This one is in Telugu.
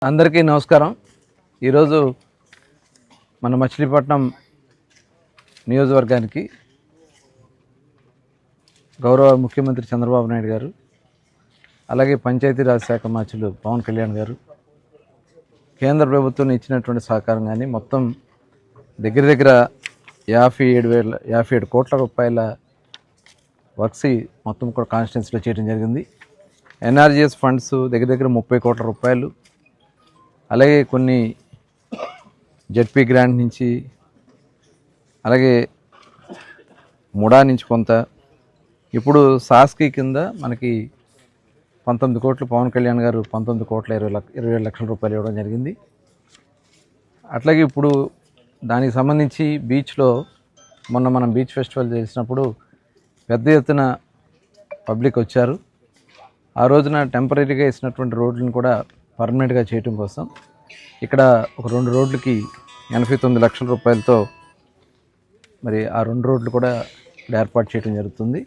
అందరికీ నమస్కారం. ఈరోజు మన మచిలీపట్నం నియోజకవర్గానికి గౌరవ ముఖ్యమంత్రి చంద్రబాబు నాయుడు గారు, అలాగే పంచాయతీరాజ్ శాఖ మంత్రులు పవన్ కళ్యాణ్ గారు, కేంద్ర ప్రభుత్వం ఇచ్చినటువంటి సహకారం కానీ మొత్తం దగ్గర 57 కోట్ల రూపాయల వర్క్స్ మొత్తం కూడా కాన్స్టిట్యున్సీలో చేయడం జరిగింది. ఎన్ఆర్జీఎస్ ఫండ్స్ దగ్గర 30 కోట్ల రూపాయలు, అలాగే కొన్ని జెడ్పీ గ్రాంట్ నుంచి, అలాగే ముడా నుంచి కొంత, ఇప్పుడు సాస్కీ కింద మనకి 19 కోట్లు పవన్ కళ్యాణ్ గారు 19 కోట్ల 27 లక్షల రూపాయలు ఇవ్వడం జరిగింది. అట్లాగే ఇప్పుడు దానికి సంబంధించి బీచ్లో మొన్న మనం బీచ్ ఫెస్టివల్ చేసినప్పుడు పెద్ద ఎత్తున పబ్లిక్ వచ్చారు. ఆ రోజున టెంపరీగా ఇచ్చినటువంటి రోడ్లను కూడా పర్మనెంట్గా చేయటం కోసం ఇక్కడ ఒక 2 రోడ్లకి 89 లక్షల రూపాయలతో మరి ఆ 2 రోడ్లు కూడా ఇక్కడ ఏర్పాటు చేయడం జరుగుతుంది.